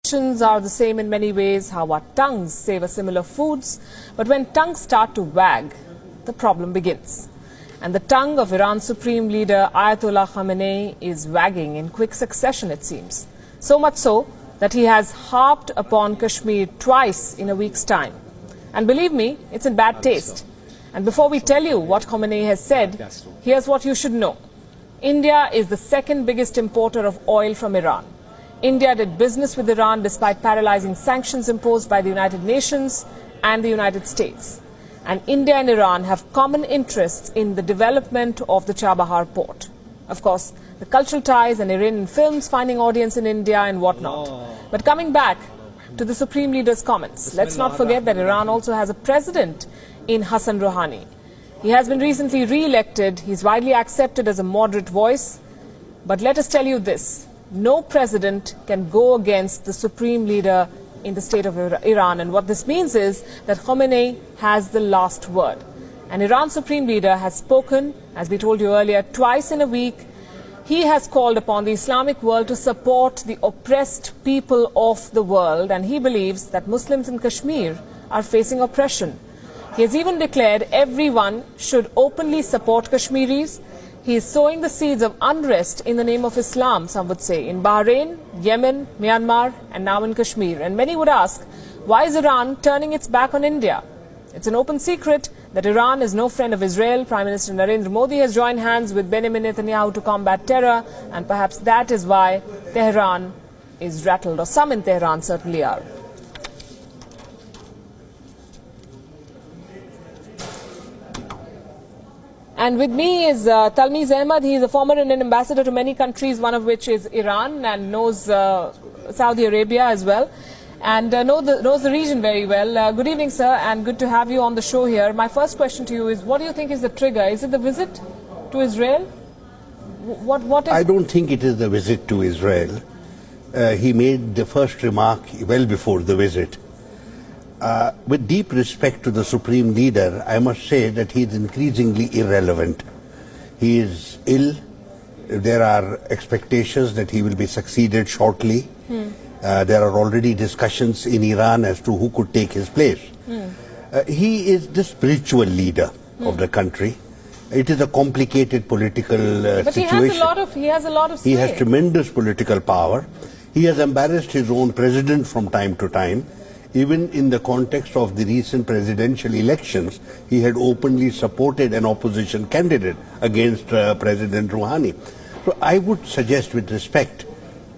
Actions are the same in many ways, how our tongues savor similar foods. But when tongues start to wag, the problem begins. And the tongue of Iran's supreme leader Ayatollah Khamenei is wagging in quick succession, it seems. So much so that he has harped upon Kashmir twice in a week's time. And believe me, it's in bad taste. And before we tell you what Khamenei has said, here's what you should know. India is the second biggest importer of oil from Iran. India did business with Iran despite paralyzing sanctions imposed by the United Nations and the United States. And India and Iran have common interests in the development of the Chabahar port. Of course, the cultural ties and Iranian films finding audience in India and whatnot. But coming back to the Supreme Leader's comments, let's not forget that Iran also has a president in Hassan Rouhani. He has been recently re-elected. He's widely accepted as a moderate voice. But let us tell you this. No president can go against the supreme leader in the state of Iran. And what this means is that Khamenei has the last word. And Iran's supreme leader has spoken, as we told you earlier, twice in a week. He has called upon the Islamic world to support the oppressed people of the world. And he believes that Muslims in Kashmir are facing oppression. He has even declared everyone should openly support Kashmiris. He is sowing the seeds of unrest in the name of Islam, some would say, in Bahrain, Yemen, Myanmar, and now in Kashmir. And many would ask, why is Iran turning its back on India? It's an open secret that Iran is no friend of Israel. Prime Minister Narendra Modi has joined hands with Benjamin Netanyahu to combat terror, and perhaps that is why Tehran is rattled, or some in Tehran certainly are. And with me is Talmiz Ahmad. He is a former Indian ambassador to many countries, one of which is Iran, and knows Saudi Arabia as well, and knows the region very well. Good evening, sir, and good to have you on the show here. My first question to you is, what do you think is the trigger? Is it the visit to Israel? What is... I don't think it is the visit to Israel. He made the first remark well before the visit. With deep respect to the Supreme Leader, I must say that he is increasingly irrelevant. He is ill. There are expectations that he will be succeeded shortly. There are already discussions in Iran as to who could take his place. He is the spiritual leader of the country. It is a complicated political but situation. He has a lot of say. He has tremendous political power. He has embarrassed his own president from time to time. Even in the context of the recent presidential elections, he had openly supported an opposition candidate against President Rouhani. So I would suggest with respect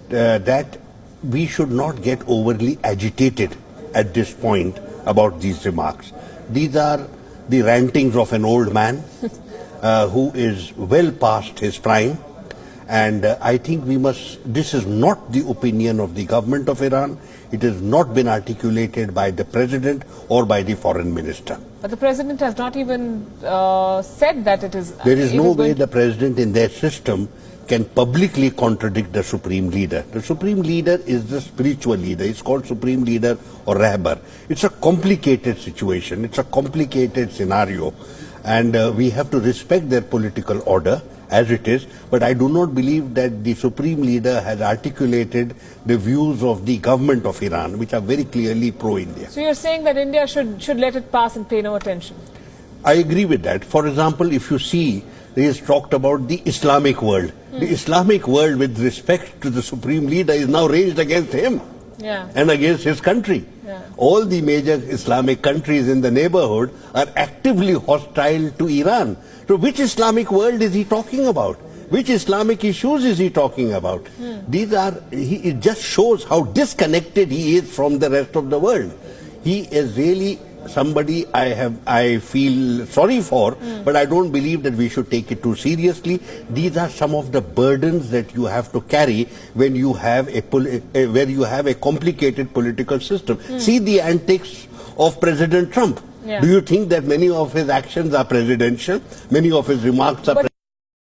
that we should not get overly agitated at this point about these remarks. These are the rantings of an old man who is well past his prime. And I think this is not the opinion of the government of Iran. It has not been articulated by the president or by the foreign minister. But the president has not even said that it is... There is no way the president in their system can publicly contradict the supreme leader. The supreme leader is the spiritual leader. It's called supreme leader or rehbar. It's a complicated situation. It's a complicated scenario. And we have to respect their political order as it is, but I do not believe that the Supreme Leader has articulated the views of the government of Iran, which are very clearly pro-India. So you're saying that India should let it pass and pay no attention? I agree with that. For example, if you see, he has talked about the Islamic world. The Islamic world, with respect to the Supreme Leader, is now raged against him and against his country. All the major Islamic countries in the neighborhood are actively hostile to Iran. So which Islamic world is he talking about? Which Islamic issues is he talking about? It just shows how disconnected he is from the rest of the world. He is really somebody I feel sorry for, but I don't believe that we should take it too seriously. These are some of the burdens that you have to carry when you have a complicated political system. See the antics of President Trump. Do you think that many of his actions are presidential? Many of his remarks are